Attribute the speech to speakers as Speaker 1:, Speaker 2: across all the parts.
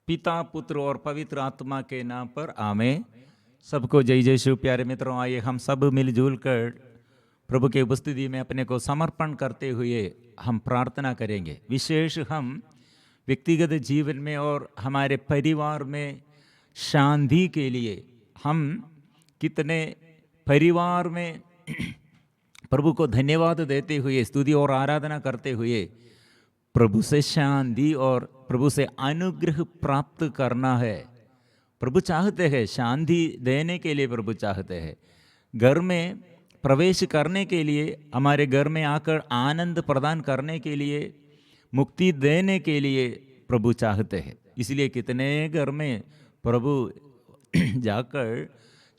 Speaker 1: पिता, पुत्र और पवित्र आत्मा के नाम पर आमेन। सबको जय जय शिव। प्यारे मित्रों, आइए हम सब मिलजुल कर प्रभु के उपस्थिति में अपने को समर्पण करते हुए हम प्रार्थना करेंगे। विशेष हम व्यक्तिगत जीवन में और हमारे परिवार में शांति के लिए हम कितने परिवार में प्रभु को धन्यवाद देते हुए, स्तुति और आराधना करते हुए प्रभु से शांति और प्रभु से अनुग्रह प्राप्त करना है। प्रभु चाहते हैं, शांति देने के लिए प्रभु चाहते हैं। घर में प्रवेश करने के लिए, हमारे घर में आकर आनंद प्रदान करने के लिए, मुक्ति देने के लिए प्रभु चाहते हैं। इसलिए कितने घर में प्रभु जाकर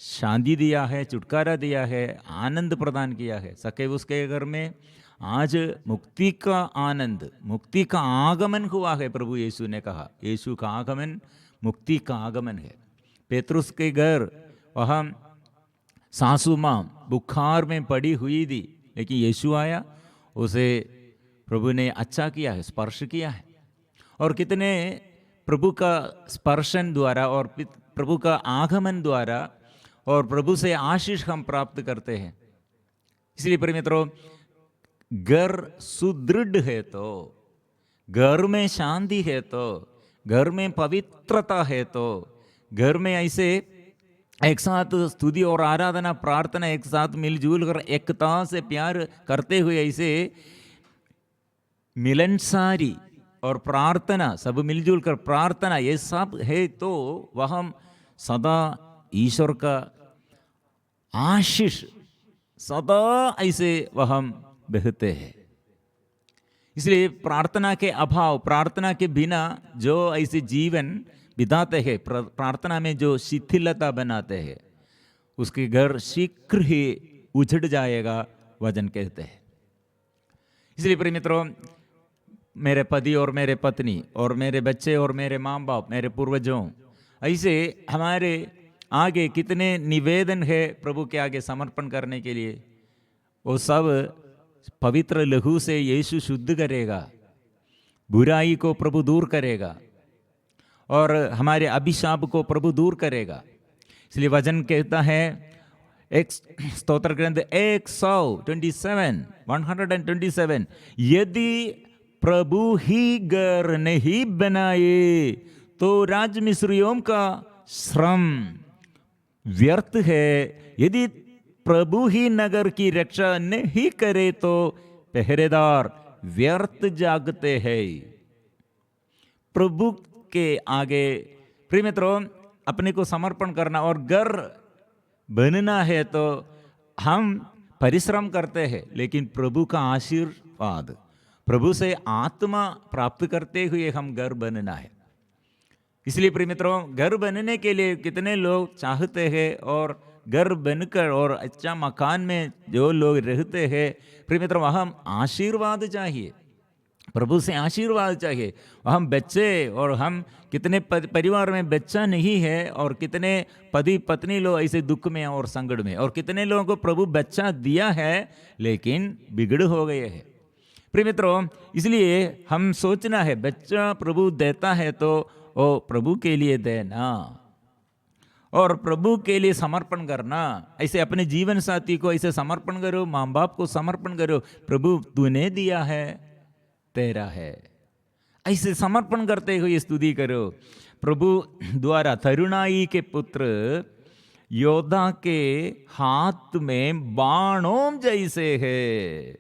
Speaker 1: शांति दिया है, छुटकारा दिया है, आनंद प्रदान किया है। सके उसके घर में आज मुक्ति का आनंद, मुक्ति का आगमन हुआ है। प्रभु यीशु ने कहा, यीशु का आगमन मुक्ति का आगमन है। पेतरुस के घर वहाँ सासू माँ बुखार में पड़ी हुई थी, लेकिन यीशु आया, उसे प्रभु ने अच्छा किया है, स्पर्श किया है। और कितने प्रभु का स्पर्शन द्वारा और प्रभु का आगमन द्वारा और प्रभु से आशीष हम प्राप्त करते हैं। इसलिए प्रिय मित्रों, घर सुदृढ़ है तो, घर में शांति है तो, घर में पवित्रता है तो, घर में ऐसे एक साथ स्तुति और आराधना प्रार्थना एक साथ मिलजुल कर एकता से प्यार करते हुए ऐसे मिलनसारी और प्रार्थना, सब मिलजुल कर प्रार्थना, ये सब है तो वह हम सदा ईश्वर का आशीष सदा ऐसे वह हम बहते हैं। इसलिए प्रार्थना के अभाव, प्रार्थना के बिना जो ऐसे जीवन बिताते हैं, प्रार्थना में जो शिथिलता बनाते हैं, उसके घर शीघ्र ही उजड़ जाएगा, वचन कहते हैं। इसलिए प्रिय मित्रों, मेरे पति और मेरे पत्नी और मेरे बच्चे और मेरे माँ बाप, मेरे पूर्वजों, ऐसे हमारे आगे कितने निवेदन है प्रभु के आगे समर्पण करने के लिए। वो सब पवित्र लहू से यीशु शुद्ध करेगा, बुराई को प्रभु दूर करेगा और हमारे अभिशाप को प्रभु दूर करेगा। इसलिए वचन कहता है, एक स्तोत्र ग्रंथ 127, यदि प्रभु ही घर नहीं बनाए तो राजमिस्त्रियों का श्रम व्यर्थ है। यदि प्रभु ही नगर की रक्षा नहीं करे तो पहरेदार व्यर्थ जागते हैं। प्रभु के आगे प्रिय मित्रों अपने को समर्पण करना और घर बनना है तो हम परिश्रम करते हैं, लेकिन प्रभु का आशीर्वाद, प्रभु से आत्मा प्राप्त करते हुए हम घर बनना है। इसलिए प्रिय मित्रों, घर बनने के लिए कितने लोग चाहते हैं और घर बनकर और अच्छा मकान में जो लोग रहते हैं, प्रिय मित्रों वहाँ आशीर्वाद चाहिए, प्रभु से आशीर्वाद चाहिए। हम बच्चे और हम कितने परिवार में बच्चा नहीं है और कितने पति पत्नी लोग ऐसे दुख में और संकट में, और कितने लोगों को प्रभु बच्चा दिया है लेकिन बिगड़ हो गए हैं। प्रिय मित्रों, इसलिए हम सोचना है, बच्चा प्रभु देता है तो वो प्रभु के लिए देना और प्रभु के लिए समर्पण करना। ऐसे अपने जीवन साथी को ऐसे समर्पण करो, माँ बाप को समर्पण करो, प्रभु तूने दिया है, तेरा है, ऐसे समर्पण करते हुए स्तुति करो। प्रभु द्वारा तरुणाई के पुत्र योद्धा के हाथ में बाणों जैसे है।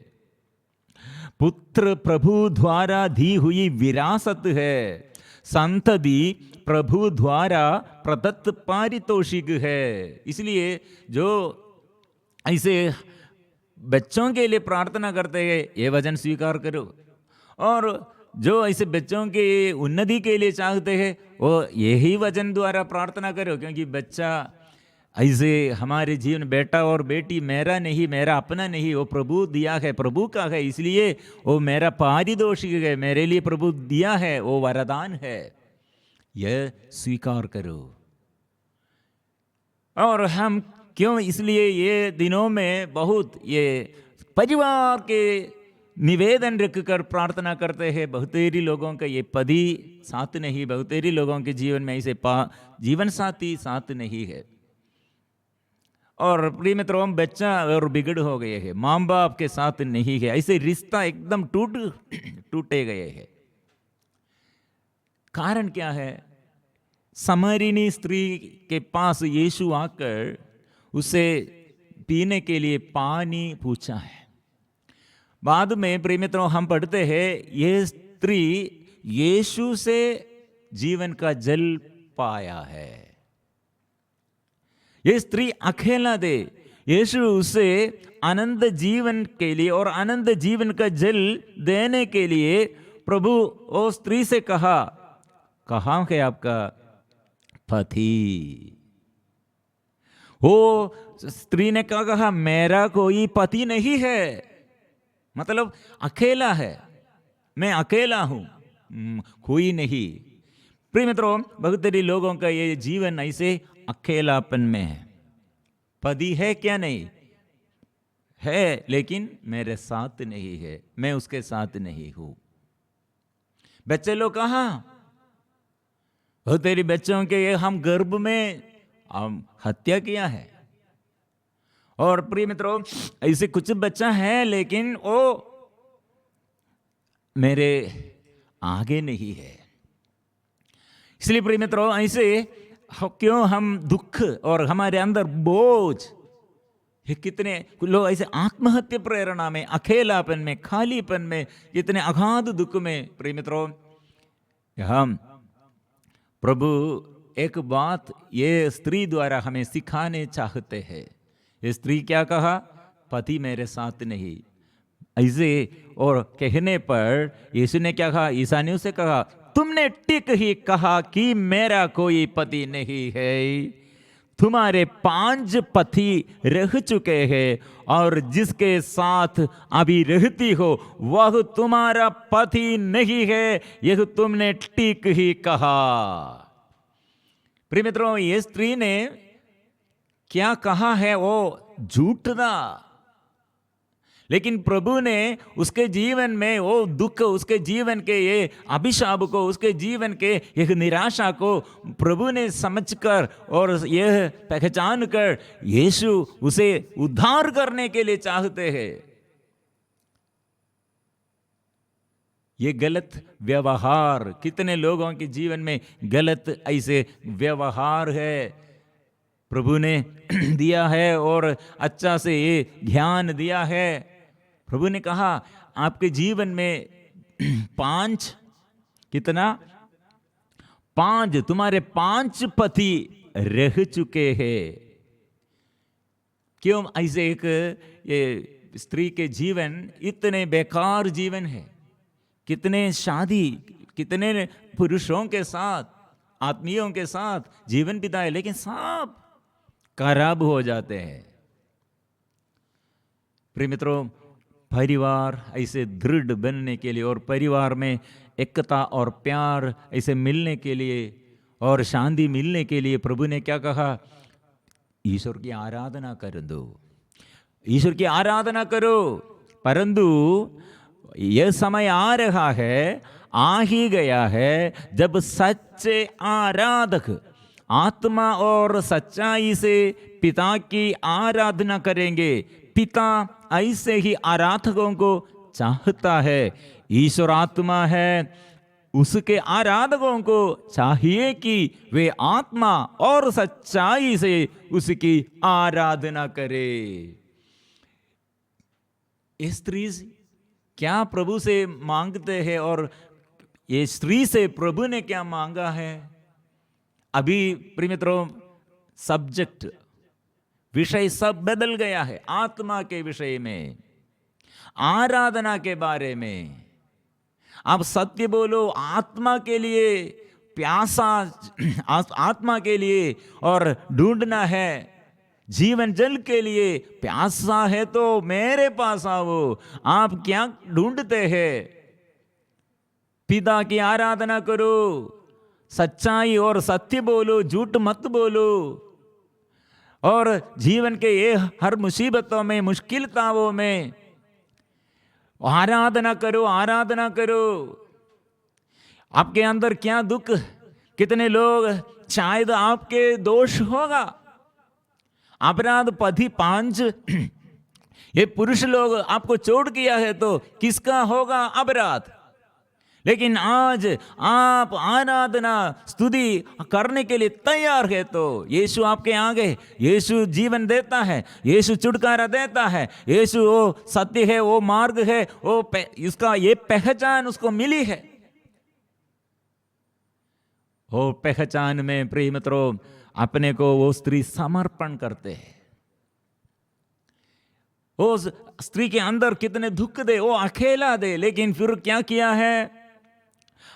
Speaker 1: पुत्र प्रभु द्वारा दी हुई विरासत है, संतति प्रभु द्वारा प्रदत्त पारितोषिक है। इसलिए जो ऐसे बच्चों के लिए प्रार्थना करते हैं, ये वचन स्वीकार करो, और जो ऐसे बच्चों के उन्नति के लिए चाहते हैं वो यही वचन द्वारा प्रार्थना करो, क्योंकि बच्चा ऐसे हमारे जीवन, बेटा और बेटी मेरा नहीं, मेरा अपना नहीं, वो प्रभु दिया है, प्रभु का है, इसलिए वो मेरा पारितोषिक है, मेरे लिए प्रभु दिया है, वो वरदान है, यह स्वीकार करो। और हम क्यों, इसलिए ये दिनों में बहुत ये परिवार के निवेदन रखकर प्रार्थना करते हैं। बहुतेरी लोगों का ये पति साथ नहीं, बहुतेरी लोगों के जीवन में ऐसे जीवन साथी साथ नहीं है। और प्रिय मित्रों, बच्चा और बिगड़ हो गए हैं, माँ बाप के साथ नहीं है, ऐसे रिश्ता एकदम टूटे गए हैं। कारण क्या है? समरीनी स्त्री के पास यीशु आकर उसे पीने के लिए पानी पूछा है। बाद में प्रिय मित्रों हम पढ़ते हैं, यह स्त्री यीशु से जीवन का जल पाया है। ये स्त्री अकेला दे, यीशु उसे आनंद जीवन के लिए और आनंद जीवन का जल देने के लिए प्रभु वो स्त्री से कहा, कहाँ है आपका पति? वो स्त्री ने क्या कहा? मेरा कोई पति नहीं है, मतलब अकेला है, मैं अकेला हूं, कोई नहीं। प्रिय मित्रों, बहुत सारे लोगों का ये जीवन ऐसे अकेलापन में है। पति है क्या? नहीं है, लेकिन मेरे साथ नहीं है, मैं उसके साथ नहीं हूं। बच्चे लोग कहाँ? बहुत तेरी बच्चों के ये हम गर्भ में हम हत्या किया है। और प्रिय मित्रों, ऐसे कुछ बच्चा है लेकिन वो मेरे आगे नहीं है। इसलिए प्रिय मित्रों, ऐसे क्यों हम दुख और हमारे अंदर बोझ, कितने लोग ऐसे आत्महत्या प्रेरणा में, अकेलापन में, खालीपन में, इतने अगाध दुख में। प्रिय मित्रों, हम प्रभु एक बात ये स्त्री द्वारा हमें सिखाने चाहते हैं। ये स्त्री क्या कहा? पति मेरे साथ नहीं। ऐसे और कहने पर यीशु ने क्या कहा? ईसा ने उसे कहा, तुमने ठीक ही कहा कि मेरा कोई पति नहीं है। तुम्हारे 5 पति रह चुके हैं और जिसके साथ अभी रहती हो वह तुम्हारा पति नहीं है, यह तुमने ठीक ही कहा। प्रिय मित्रों, ये स्त्री ने क्या कहा है? वो झूठ था, लेकिन प्रभु ने उसके जीवन में वो दुख, उसके जीवन के ये अभिशाप को, उसके जीवन के एक निराशा को प्रभु ने समझकर और यह पहचान कर यीशु उसे उद्धार करने के लिए चाहते हैं। ये गलत व्यवहार, कितने लोगों के जीवन में गलत ऐसे व्यवहार है, प्रभु ने दिया है और अच्छा से ये ज्ञान दिया है। प्रभु ने कहा आपके जीवन में 5 कितना? 5, तुम्हारे 5 पति रह चुके हैं। क्यों ऐसे एक ये स्त्री के जीवन इतने बेकार जीवन है? कितने शादी, कितने पुरुषों के साथ, आत्मीयों के साथ जीवन बिताए, लेकिन सब खराब हो जाते हैं। प्रिय मित्रों, परिवार ऐसे दृढ़ बनने के लिए और परिवार में एकता और प्यार ऐसे मिलने के लिए और शांति मिलने के लिए प्रभु ने क्या कहा? ईश्वर की आराधना कर दो, ईश्वर की आराधना करो। परंतु यह समय आ रहा है, आ ही गया है, जब सच्चे आराधक आत्मा और सच्चाई से पिता की आराधना करेंगे। पिता ऐसे ही आराधकों को चाहता है। ईश्वर आत्मा है, उसके आराधकों को चाहिए कि वे आत्मा और सच्चाई से उसकी आराधना करे। स्त्री क्या प्रभु से मांगते हैं और ये स्त्री से प्रभु ने क्या मांगा है? अभी प्रिय मित्रों, सब्जेक्ट, विषय सब बदल गया है। आत्मा के विषय में, आराधना के बारे में आप सत्य बोलो, आत्मा के लिए प्यासा, आत्मा के लिए और ढूंढना है, जीवन जल के लिए प्यासा है तो मेरे पास आओ। आप क्या ढूंढते हैं? पिता की आराधना करो, सच्चाई और सत्य बोलो, झूठ मत बोलो। और जीवन के ये हर मुसीबतों में, मुश्किलताओं में आराधना करो, आराधना करो। आपके अंदर क्या दुख, कितने लोग, शायद आपके दोष होगा, अपराध पति 5 ये पुरुष लोग आपको चोट किया है तो किसका होगा अपराध। लेकिन आज आप आराधना स्तुति करने के लिए तैयार है तो यीशु आपके आगे, यीशु जीवन देता है, यीशु छुटकारा देता है, यीशु वो सत्य है, वो मार्ग है, वो इसका ये पहचान उसको मिली है। वो पहचान में प्रिय मित्रों अपने को वो स्त्री समर्पण करते हैं। वो स्त्री के अंदर कितने दुख दे, वो अकेला दे, लेकिन फिर क्या किया है,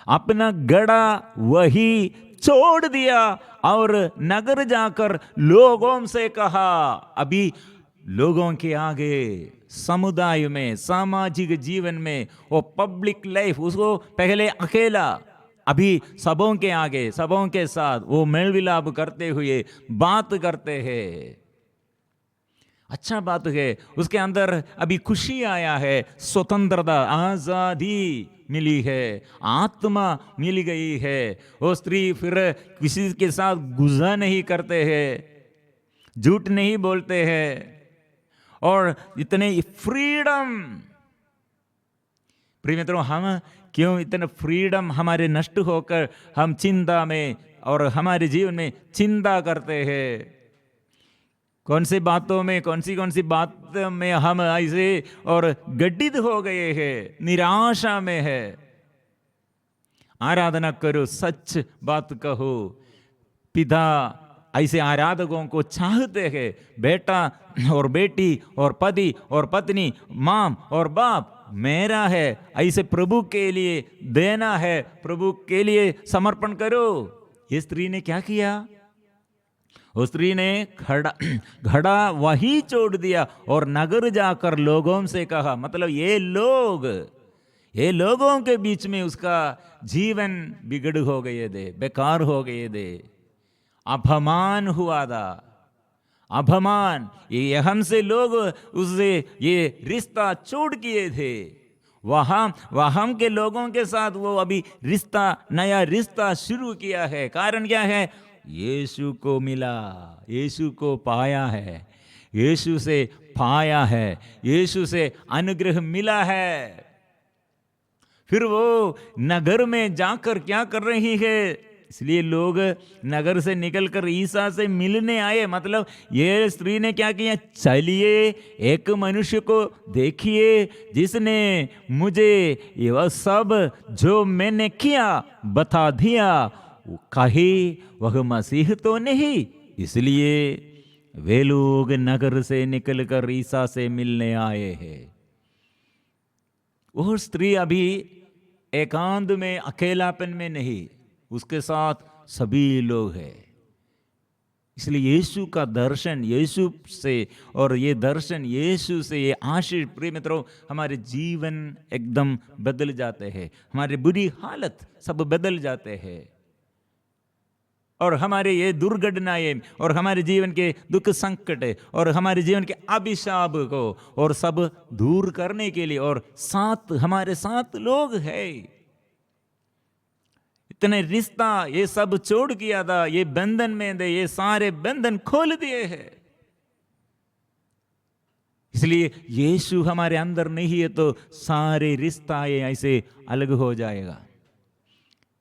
Speaker 1: अपना गड़ा वही छोड़ दिया और नगर जाकर लोगों से कहा। अभी लोगों के आगे, समुदाय में, सामाजिक जीवन में, वो पब्लिक लाइफ, उसको पहले अकेला, अभी सबों के आगे, सबों के साथ वो मेल विलाप करते हुए बात करते हैं। अच्छा बात है, उसके अंदर अभी खुशी आया है, स्वतंत्रता, आजादी मिली है, आत्मा मिल गई है। वो स्त्री फिर किसी के साथ गुस्सा नहीं करते हैं, झूठ नहीं बोलते हैं, और इतने फ्रीडम। प्रिय मित्रों, हम क्यों इतने फ्रीडम हमारे नष्ट होकर हम चिंता में और हमारे जीवन में चिंता करते हैं। कौन सी बातों में, कौन सी बात में हम ऐसे और गड्ढित हो गए हैं, निराशा में है। आराधना करो, सच बात कहो। पिता ऐसे आराधकों को चाहते हैं, बेटा और बेटी और पति और पत्नी, माँ और बाप मेरा है, ऐसे प्रभु के लिए देना है, प्रभु के लिए समर्पण करो। ये स्त्री ने क्या किया, उस स्त्री ने घड़ा वही छोड़ दिया और नगर जाकर लोगों से कहा। मतलब ये लोगों के बीच में उसका जीवन बिगड़ हो गए थे, बेकार हो गए थे, अपमान हुआ था, अपमान। ये हमसे लोग उससे ये रिश्ता छोड़ किए थे। वहां के लोगों के साथ वो अभी रिश्ता, नया रिश्ता शुरू किया है। कारण क्या है, यीशु को मिला, यीशु को पाया है, यीशु से पाया है, यीशु से अनुग्रह मिला है। फिर वो नगर में जाकर क्या कर रही है, इसलिए लोग नगर से निकलकर ईसा से मिलने आए। मतलब ये स्त्री ने क्या किया, चलिए एक मनुष्य को देखिए जिसने मुझे वह सब जो मैंने किया बता दिया, कहीं वह मसीह तो नहीं। इसलिए वे लोग नगर से निकलकर ईसा से मिलने आए हैं। वो स्त्री अभी एकांत में, अकेलापन में नहीं, उसके साथ सभी लोग हैं। इसलिए यीशु का दर्शन यीशु से, और ये दर्शन यीशु से, ये आशीष, प्रिय मित्रों, हमारे जीवन एकदम बदल जाते हैं, हमारी बुरी हालत सब बदल जाते हैं, और हमारे ये दुर्घटनाएं और हमारे जीवन के दुख संकट और हमारे जीवन के अभिशाप को और सब दूर करने के लिए, और साथ हमारे साथ लोग हैं, इतने रिश्ता ये सब छोड़ किया था, ये बंधन में थे, ये सारे बंधन खोल दिए हैं। इसलिए यीशु हमारे अंदर नहीं है तो सारे रिश्ता ये ऐसे अलग हो जाएगा।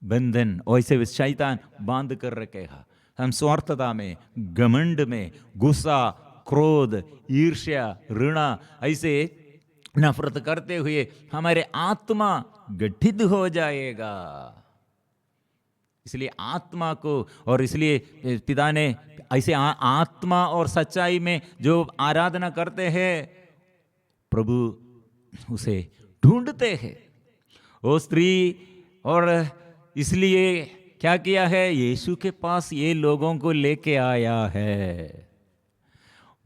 Speaker 1: बंधन ऐसे शैतान बांध कर रखेगा। हम स्वार्थता में, घमंड में, गुस्सा, क्रोध, ईर्ष्या, घृणा, ऐसे नफरत करते हुए हमारे आत्मा गठित हो जाएगा। इसलिए आत्मा को, और इसलिए पिता ने ऐसे आत्मा और सच्चाई में जो आराधना करते हैं, प्रभु उसे ढूंढते हैं। वो स्त्री, और इसलिए क्या किया है, यीशु के पास ये लोगों को लेके आया है।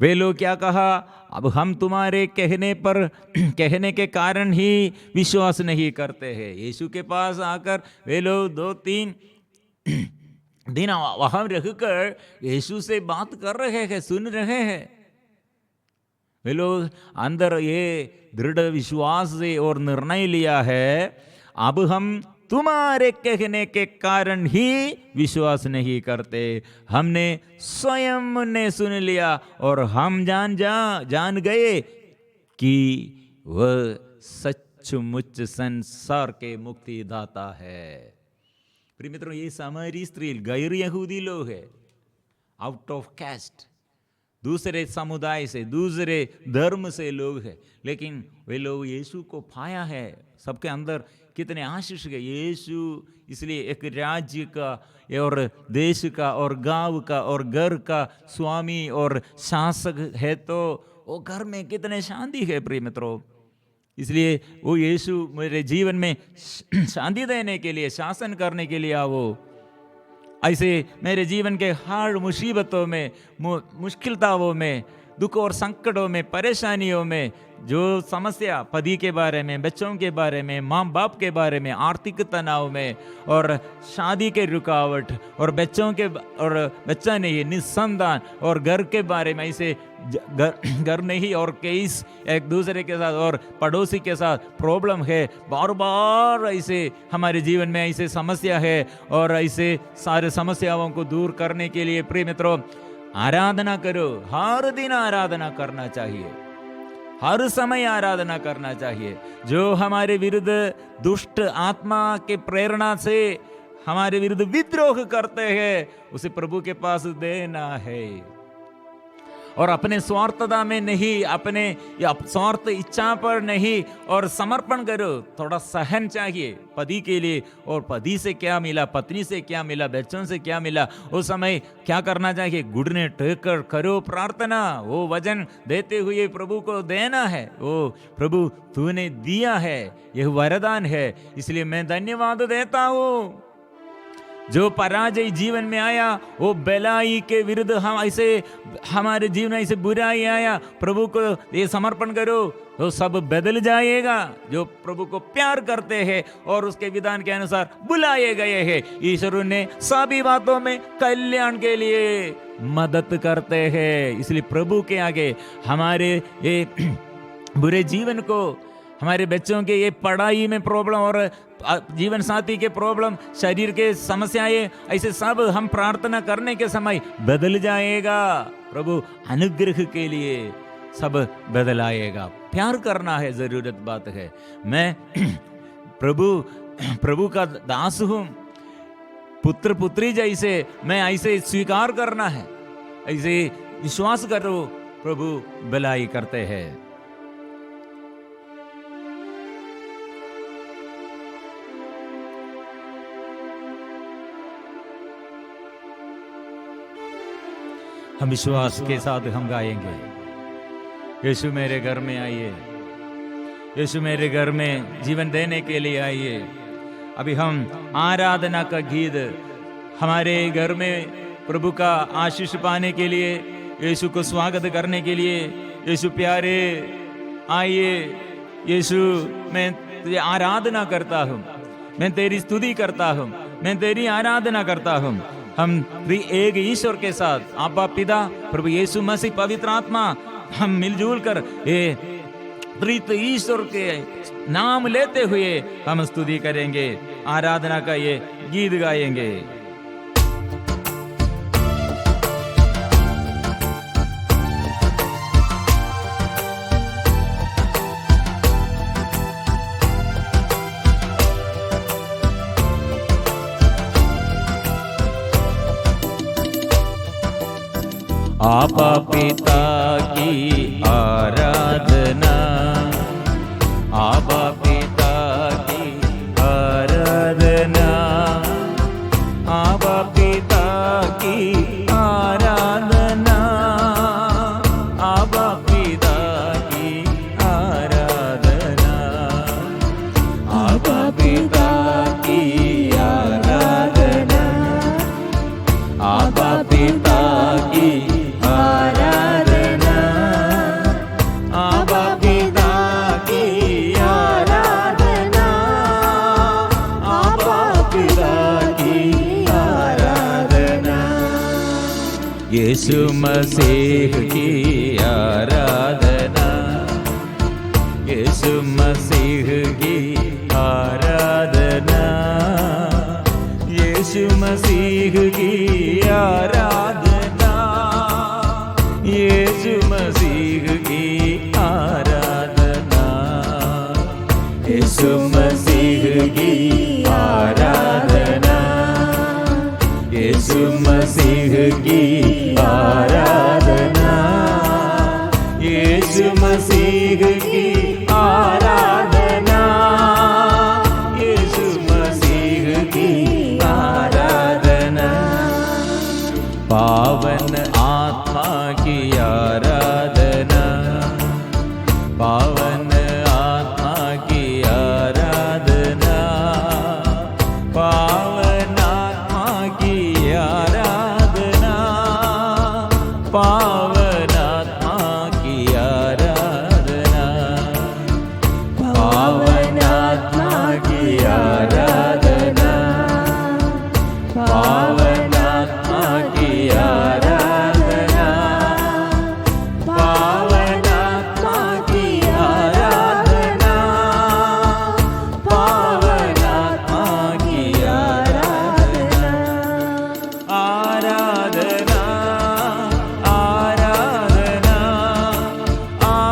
Speaker 1: वे लोग क्या कहा, अब हम तुम्हारे कहने के कारण ही विश्वास नहीं करते हैं। यीशु के पास आकर वे लोग 2-3 दिन वहां रहकर यीशु से बात कर रहे हैं, सुन रहे हैं, वे लोग अंदर ये दृढ़ विश्वास से और निर्णय लिया है, अब हम तुम्हारे कहने के कारण ही विश्वास नहीं करते, हमने स्वयं ने सुन लिया और हम जान गए कि वह सचमुच संसार के मुक्तिदाता है। प्रिय मित्रों, ये सामरी स्त्री गैर यहूदी लोग है, आउट ऑफ कास्ट, दूसरे समुदाय से, दूसरे धर्म से लोग हैं, लेकिन वे लोग यीशु को पाया है। सबके अंदर कितने आशीष है यीशु। इसलिए एक राज्य का और देश का और गांव का और घर का स्वामी और शासक है, तो वो घर में कितने शांति है प्रिय मित्रों। इसलिए वो यीशु मेरे जीवन में शांति देने के लिए, शासन करने के लिए वो ऐसे मेरे जीवन के हर मुसीबतों में, मुश्किलताओं में, दुख और संकटों में, परेशानियों में, जो समस्या, पति के बारे में, बच्चों के बारे में, माँ बाप के बारे में, आर्थिक तनाव में और शादी के रुकावट और बच्चों के और बच्चा नहीं, निस्संतान और घर के बारे में, ऐसे घर नहीं और केस एक दूसरे के साथ और पड़ोसी के साथ प्रॉब्लम है, बार बार ऐसे हमारे जीवन में ऐसे समस्या है। और ऐसे सारे समस्याओं को दूर करने के लिए प्रिय मित्रों आराधना करो। हर दिन आराधना करना चाहिए, हर समय आराधना करना चाहिए। जो हमारे विरुद्ध दुष्ट आत्मा के प्रेरणा से हमारे विरुद्ध विद्रोह करते हैं, उसे प्रभु के पास देना है और अपने स्वार्थता में नहीं, अपने स्वार्थ इच्छा पर नहीं, और समर्पण करो। थोड़ा सहन चाहिए पति के लिए, और पति से क्या मिला, पत्नी से क्या मिला, बच्चों से क्या मिला, उस समय क्या करना चाहिए, घुटने टेककर करो प्रार्थना। वो वजन देते हुए प्रभु को देना है। वो प्रभु तूने दिया है, यह वरदान है, इसलिए मैं धन्यवाद देता हूँ। जो पराजय जीवन में आया, वो बेलाई के विरुद्ध हम ऐसे हमारे जीवन में ऐसे बुराई आया, प्रभु को ये समर्पण करो तो सब बदल जाएगा। जो प्रभु को प्यार करते हैं और उसके विधान के अनुसार बुलाए गए हैं, ईश्वर ने सभी बातों में कल्याण के लिए मदद करते हैं। इसलिए प्रभु के आगे हमारे ये बुरे जीवन को, हमारे बच्चों के ये पढ़ाई में प्रॉब्लम और जीवन साथी के प्रॉब्लम, शरीर के समस्याएं, ऐसे सब हम प्रार्थना करने के समय बदल जाएगा। प्रभु अनुग्रह के लिए सब बदल आएगा। प्यार करना है, जरूरत बात है। मैं प्रभु का दास हूं, पुत्र पुत्री जैसे मैं ऐसे स्वीकार करना है, ऐसे विश्वास करो, प्रभु भलाई करते हैं। हम विश्वास के साथ हम गाएंगे, यीशु मेरे घर में आइए, यीशु मेरे घर में जीवन देने के लिए आइए। अभी हम आराधना का गीत, हमारे घर में प्रभु का आशीष पाने के लिए, यीशु को स्वागत करने के लिए, यीशु प्यारे आइए, यीशु मैं तुझे आराधना करता हूँ, मैं तेरी स्तुति करता हूँ, मैं तेरी आराधना करता हूँ। हम एक ईश्वर के साथ, आबा पिता, प्रभु यीशु मसीह, पवित्र आत्मा, हम मिलजुल कर ये प्रीत ईश्वर के नाम लेते हुए हम स्तुति करेंगे, आराधना का ये गीत गाएंगे। आबा पिता की आराधना, आबा पिता की आराधना, आबा पिता की आराधना, आबा पिता की आराधना, आबा पिता की आराधना, आबा पिता की आराधना, आबा पिता की आराधना, आबा पिता की आराधना, यीशु मसीह की आराधना, यीशु मसीह की आराधना, यीशु मसीह की आराधना, यीशु मसीह की आराधना, यीशु मसीह की आराधना, यीशु मसीह की आराधना, यीशु मसीह की आराधना, यीशु मसीह की आराधना, पावन आत्मा की आराधना, पावन आत्मा की आराधना, पावन आत्मा की आराधना, पावन आत्मा की आराधना, पावन आत्मा की आराधना, पावन आत्मा की आराधना, पावन आत्मा की आराधना, पावन आत्मा की आराधना, आराधना, आराधना,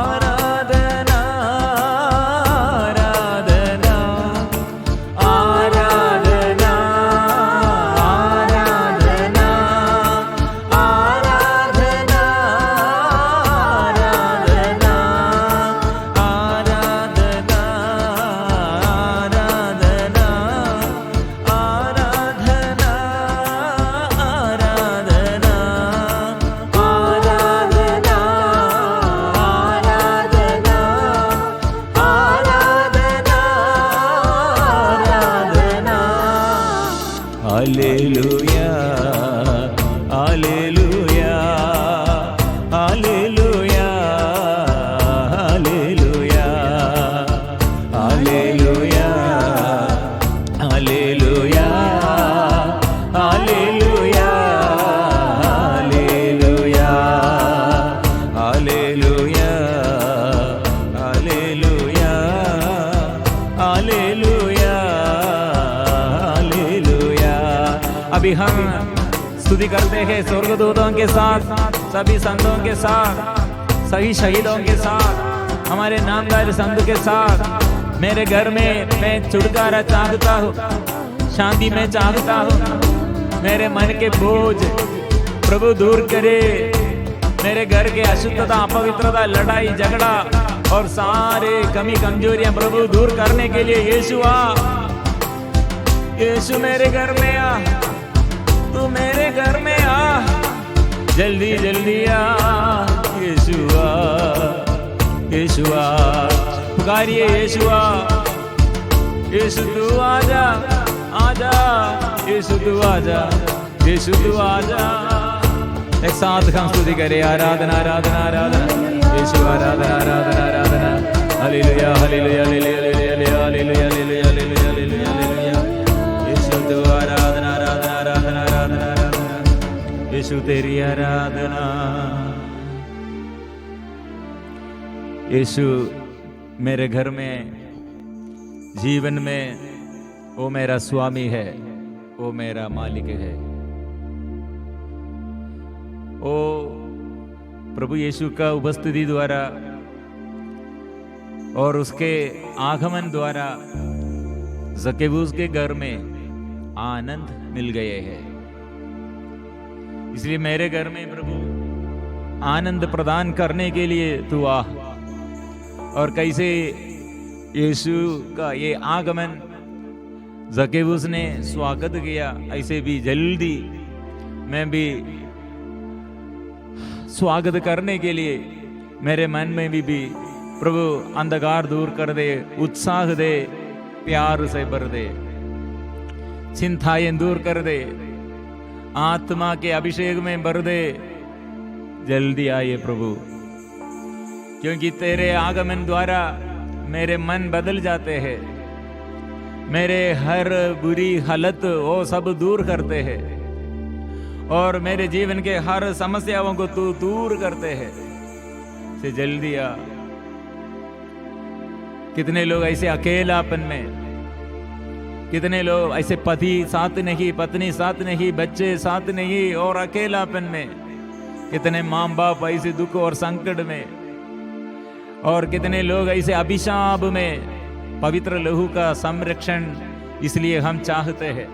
Speaker 1: आराधना, आराधना, आराधना, आराधना, आराधना, आराधना, आराधना, आराधना, आराधना, hallelujah, hallelujah, hallelujah, hallelujah, hallelujah, hallelujah, hallelujah, hallelujah, hallelujah, hallelujah, hallelujah, hallelujah. अभी हम स्तुति करते हैं स्वर्गदूतों के साथ, सभी संतों के साथ, सभी शहीदों के साथ, हमारे नामदार संत के साथ। मेरे घर में मैं छुटकारा चाहता हूँ, शांति में चाहता हूँ। मेरे मन के बोझ प्रभु दूर करे। मेरे घर के अशुद्धता, अपवित्रता, लड़ाई झगड़ा और सारे कमी कमजोरियां प्रभु दूर करने के लिए यीशु आ, यीशु मेरे घर में आ, तू मेरे घर में आ, जल्दी जल्दी आ, यीशु आ, यीशु आ, पुकारिए यीशु आ, यीशु तू आजा, आजा, यीशु तू आजा, यीशु तू आजा। एक साथ हम स्तुति करें, आराधना, आराधना, आराधना, यीशु आराधना, आराधना, आराधना, hallelujah, hallelujah, hallelujah, hallelujah, hallelujah, hallelujah, hallelujah, hallelujah, यीशु तू आराधना, आराधना, आराधना, आराधना, आराधना, यीशु तेरी आराधना। यीशु मेरे घर में, जीवन में वो मेरा स्वामी है, वो मेरा मालिक है। ओ प्रभु यीशु का उपस्थिति द्वारा और उसके आगमन द्वारा ज़केबूस के घर में आनंद मिल गए हैं। इसलिए मेरे घर में प्रभु आनंद प्रदान करने के लिए तू आ। और कैसे यीशु का ये आगमन ज़केबूस ने स्वागत किया, ऐसे भी जल्दी मैं भी स्वागत करने के लिए मेरे मन में भी प्रभु अंधकार दूर कर दे, उत्साह दे, प्यार से भर दे, चिंताएं दूर कर दे, आत्मा के अभिषेक में भर दे। जल्दी आइए प्रभु, क्योंकि तेरे आगमन द्वारा मेरे मन बदल जाते हैं, मेरे हर बुरी हालत वो सब दूर करते हैं और मेरे जीवन के हर समस्याओं को तू दूर करते हैं। से जल्दी आ, कितने लोग ऐसे अकेलापन में, कितने लोग ऐसे पति साथ नहीं, पत्नी साथ नहीं, बच्चे साथ नहीं और अकेलापन में, कितने माँ बाप ऐसे दुख और संकट में, और कितने लोग ऐसे अभिशाप में। पवित्र लहू का संरक्षण इसलिए हम चाहते हैं।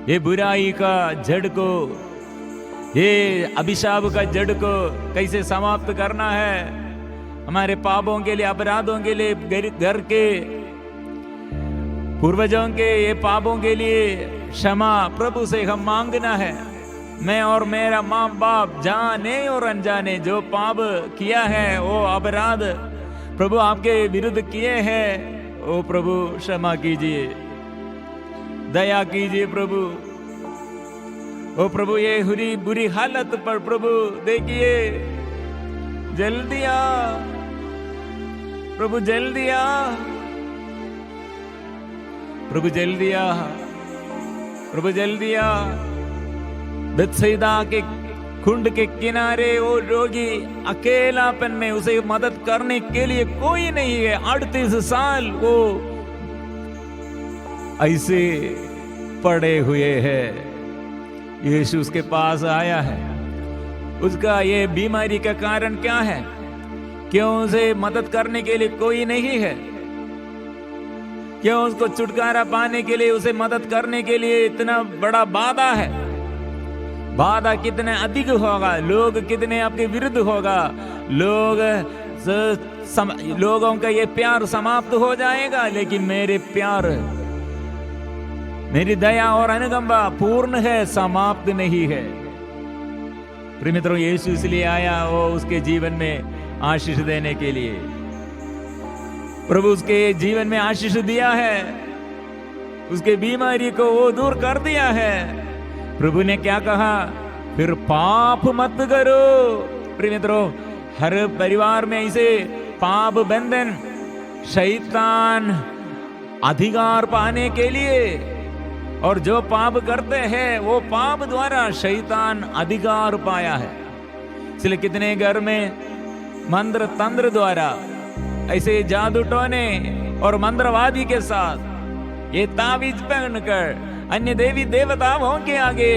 Speaker 1: ये बुराई का जड़ को, ये अभिशाप का जड़ को कैसे समाप्त करना है, हमारे पापों के लिए, अपराधों के लिए, घर के पूर्वजों के ये पापों के लिए क्षमा प्रभु से हम मांगना है। मैं और मेरा माँ बाप जाने और अनजाने जो पाप किया है, वो अपराध प्रभु आपके विरुद्ध किए हैं, ओ प्रभु क्षमा कीजिए, दया कीजिए प्रभु। ओ प्रभु ये बुरी हालत पर प्रभु देखिए, जल्दी आ प्रभु, जल्दी आ प्रभु, जल्दी आ प्रभु, जल्दी आ। बेथसैदा के कुंड के किनारे वो रोगी अकेलापन में, उसे मदद करने के लिए कोई नहीं है। 38 साल वो ऐसे पड़े हुए हैं। यीशु उसके पास आया है। उसका ये बीमारी का कारण क्या है? क्यों उसे मदद करने के लिए कोई नहीं है? क्यों उसको छुटकारा पाने के लिए, उसे मदद करने के लिए इतना बड़ा बाधा है? बाधा कितने अधिक होगा, लोग कितने आपके विरुद्ध होगा, लोगों का ये प्यार समाप्त हो जाएगा, लेकिन मेरे प्यार, मेरी दया और अनुकंपा पूर्ण है, समाप्त नहीं है। प्रिय मित्रों, यीशु इसलिए आया वो उसके जीवन में आशीष देने के लिए। प्रभु उसके जीवन में आशीष दिया है, उसके बीमारी को वो दूर कर दिया है। प्रभु ने क्या कहा? फिर पाप मत करो। प्रिय मित्रों, हर परिवार में ऐसे पाप बंधन, शैतान अधिकार पाने के लिए, और जो पाप करते हैं वो पाप द्वारा शैतान अधिकार पाया है। इसलिए कितने घर में मंत्र तंत्र द्वारा, ऐसे जादू टोने और मंत्रवादी के साथ ये ताबीज पहनकर अन्य देवी देवताओं के आगे,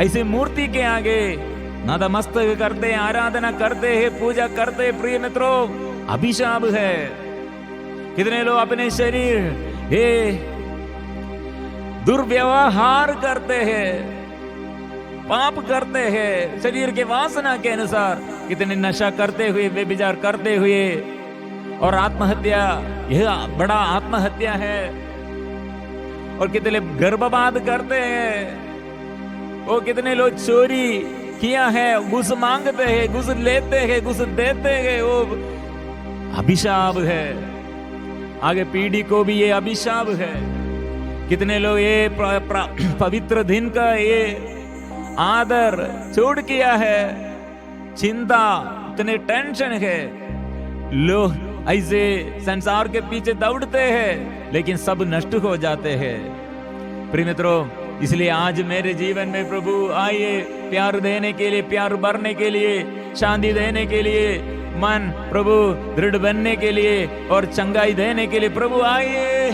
Speaker 1: ऐसे मूर्ति के आगे नतमस्तक करते, आराधना करते हैं, पूजा करते। प्रिय मित्रों, अभिशाप है। कितने लोग अपने शरीर ये दुर्व्यवहार करते हैं, पाप करते हैं शरीर के वासना के अनुसार। कितने नशा करते हुए, व्यभिचार करते हुए, और आत्महत्या, यह बड़ा आत्महत्या है। और कितने गर्भपात करते हैं। वो कितने लोग चोरी किया है, घूस मांगते हैं, घूस लेते हैं, घूस देते हैं, वो अभिशाप है। आगे पीढ़ी को भी ये अभिशाप है। कितने लोग ये पवित्र दिन का ये आदर छोड़ किया है। चिंता, इतने टेंशन है, लोग ऐसे संसार के पीछे दौड़ते हैं, लेकिन सब नष्ट हो जाते हैं। प्रिय मित्रों, इसलिए आज मेरे जीवन में प्रभु आइए, प्यार देने के लिए, प्यार भरने के लिए, शांति देने के लिए, मन प्रभु दृढ़ बनने के लिए और चंगाई देने के लिए प्रभु आइए।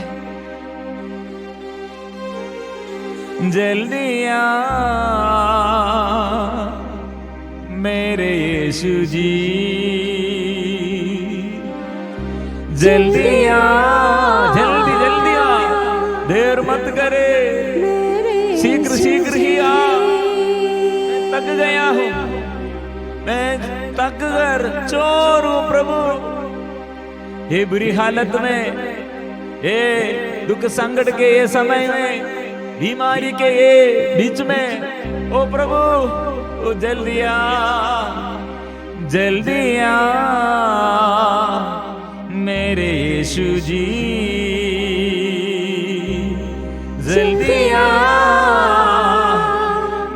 Speaker 1: जल्दी आ मेरे यीशु जी, जल्दी आ, जल्दी जल्दी आ, देर मत करे, शीघ्र शीघ्र ही आ। मैं थक गया हूँ, मैं थक कर चोर हूँ प्रभु। ये बुरी हालत में, ये दुख संकट के ये समय में, बीमारी के ये बीच में, ओ प्रभु, ओ जल्दी आ, जल्दी आ मेरे यीशु जी, जल्दी आ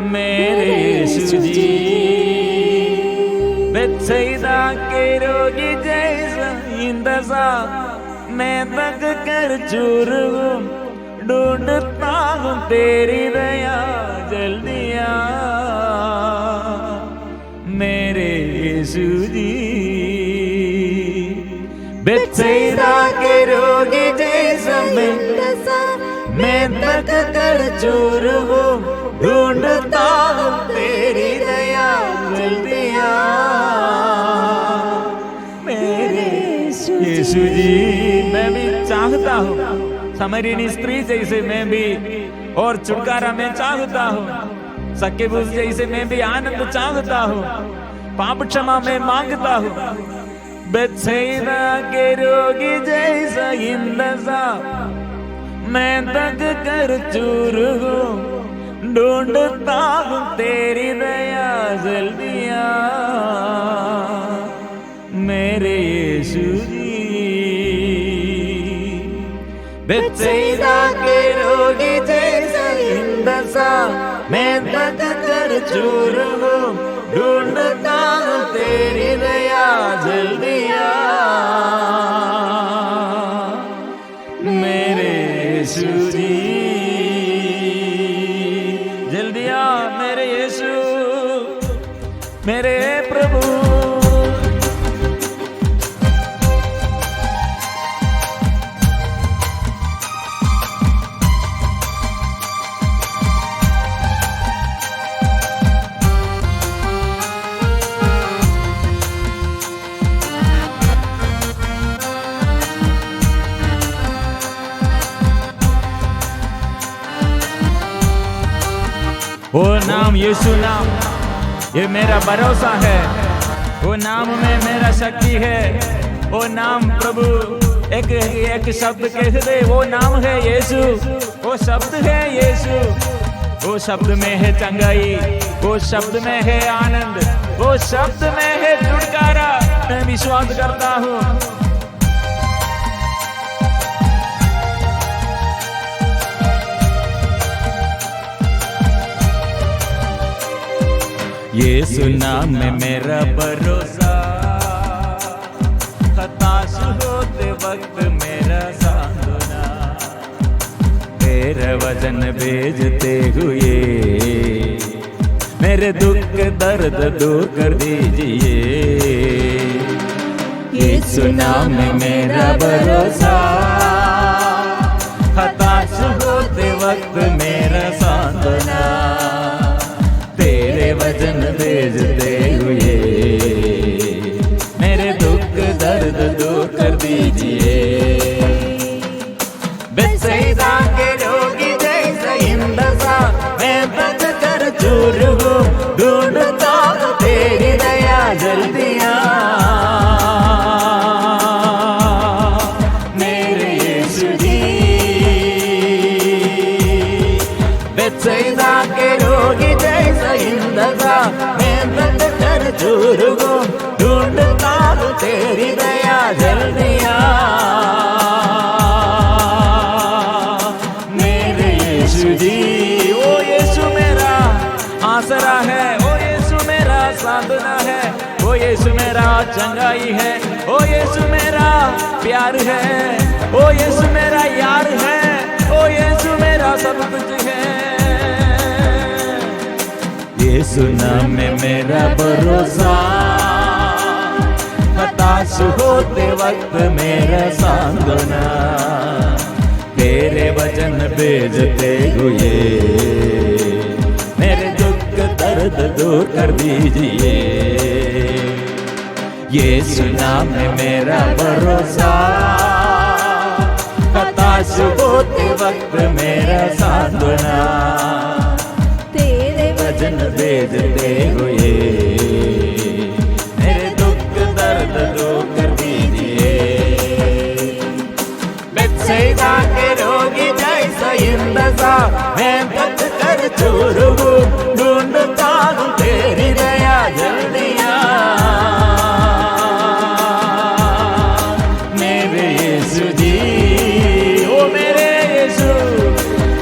Speaker 1: मेरे यीशु जी। बेथसैदा के रोगी जैसा इंतजा मैं तक कर चूर हूँ, ढूंढता हूँ तेरी दया, जल्दी आ मेरे यीशु जी। बेथसैदा रोगी जैसा मैं तक कर चूर हूँ, ढूंढता हूँ तेरी दया जल्दी आ मेरे यीशु जी। मैं भी चाहता हूँ समरीनी स्त्री जैसे मैं भी, और छुटकारा मैं चाहता हूँ, सक्केबूस जैसे मैं भी आनंद चाहता हूँ, पाप क्षमा मैं मांगता हूँ। बेत्सैदा के रोगी जैसा इंतजा मैं तक कर चूर हूँ, ढूंढता हूँ तेरी दया जल्दी आ मेरे यीशु जी। बेत्सैदा के रोगी जैसा इंतजा मैं तक कर चूर हूँ, ढूंढता हूँ तेरी दया जल्दी आ मेरे यीशु जी। जल्दी आ मेरे यीशु, मेरे प्रभु। वो नाम यीशु नाम, ये मेरा भरोसा है। वो नाम में मेरा शक्ति है। वो नाम प्रभु एक एक शब्द कह दे, वो नाम है यीशु, वो शब्द है यीशु। वो शब्द में है चंगाई, वो शब्द में है आनंद, वो शब्द में है छुटकारा। मैं विश्वास करता हूँ। यीशु नाम में मेरा भरोसा, हताश होते वक्त मेरा सांत्वना, तेरा वचन भेजते हुए मेरे दुख दर्द दूर कर दीजिए। यीशु नाम में मेरा भरोसा, हताश होते वक्त मेरा सांत्वना, तेरे वचन भेजते हुए मेरे दुख दर्द दूर कर दीजिए। बेत्सैदा के रोगी जैसा इंतजा मैं बच कर चूर हूँ, ढूंढता हूँ तेरी दया जल्दी आ मेरे यीशु जी। बेत्सैदा के रोगी जैसा इंतजा मैं बच कर चूर हूँ, ढूंढता हूँ तेरी दया जल्दी आ मेरे यीशु जी। ओ यीशु मेरा आसरा है, ओ यीशु मेरा सांत्वना है, ओ यीशु मेरा चंगाई है, ओ यीशु मेरा प्यार है, ओ यीशु मेरा यार है, ओ यीशु मेरा सब कुछ है। यीशु नाम में मेरा भरोसा, हताश होते वक्त मेरा सांत्वना, तेरे वचन भेजते हुए मेरे दुख दर्द दूर कर दीजिए। यीशु नाम में मेरा भरोसा, हताश होते वक्त मेरा सांत्वना, तेरे वचन भेजते हुए मेरे दुख दर्द दूर कर दीजिए। बेत्सैदा के रोगी जैसा इंतजा मैं बच कर चूर हूँ, ढूंढता हूँ तेरी दया जल्दी आ मेरे यीशु जी। ओ मेरे यीशु,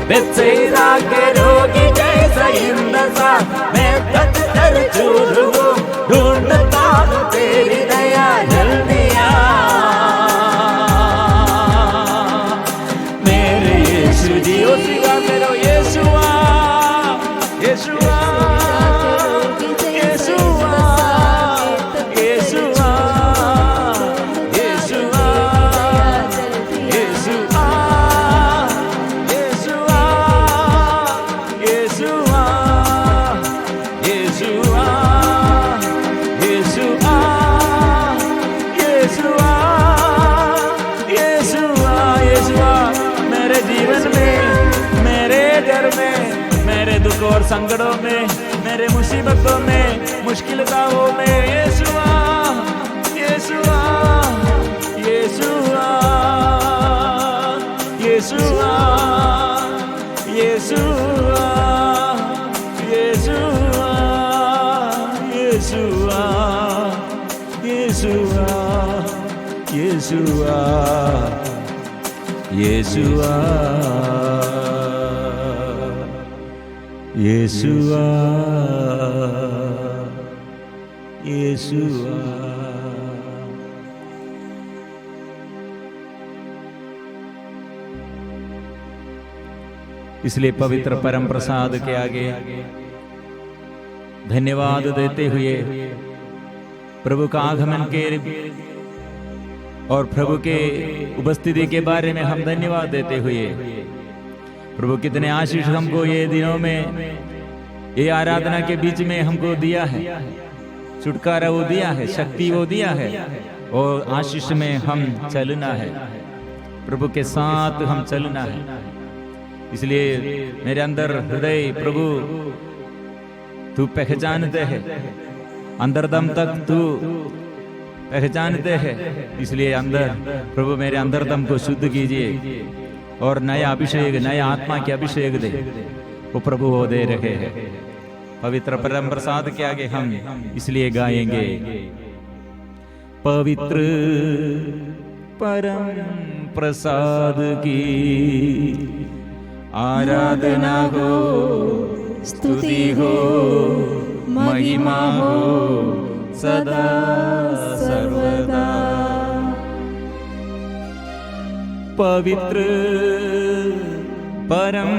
Speaker 1: बेत्सैदा के रोगी जैसा इंतजा मैं बच कर चूर हूँ, ढूंढता हूँ तेरी दया जल्दी आ मेरे यीशु जी। ओ सिवा मेरो यीशुआ, यीशुआ, यीशुआ, यीशुआ, यीशुआ, यीशुआ, दुखों और संकटों में, मेरे मुसीबतों में, मुश्किलों में, यीशुआ यीशुआ यीशुआ यीशुआ यीशुआ यीशुआ यीशुआ यीशुआ यीशुआ यीशुआ यीशुआ यीशुआ। इसलिए पवित्र परम प्रसाद के आगे धन्यवाद देते हुए प्रभु का आगमन के और प्रभु के उपस्थिति के बारे में हम धन्यवाद देते हुए, प्रभु कितने आशीष हमको ये दिनों में, ये आराधना के बीच में हमको दिया है, छुटकारा वो दिया है, शक्ति वो दिया है, और आशीष में हम चलना है, प्रभु के साथ हम चलना है। इसलिए मेरे अंदर हृदय प्रभु तू पहचानते है, अंतरदम तक तू पहचानते हैं। इसलिए अंदर प्रभु मेरे अंतरदम को शुद्ध कीजिए और नया अभिषेक, नया आत्मा के अभिषेक दे, वो प्रभु वो दे रहे हैं। पवित्र परम प्रसाद के आगे हम इसलिए गाएंगे, पवित्र परम प्रसाद की आराधना हो, स्तुति हो, महिमा हो सदा सर्वदा। पवित्र परम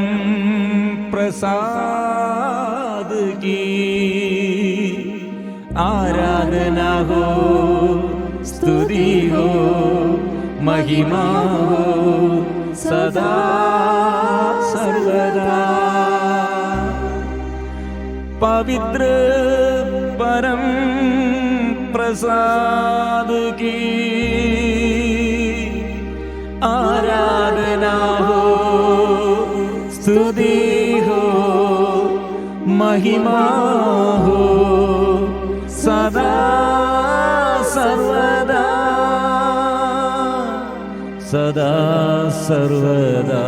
Speaker 1: प्रसाद की आराधना हो, स्तुति हो, महिमा हो सदा सर्वदा। पवित्र परम प्रसाद की आराधना हो, स्तुति हो, महिमा हो सदा सर्वदा, सदा सर्वदा।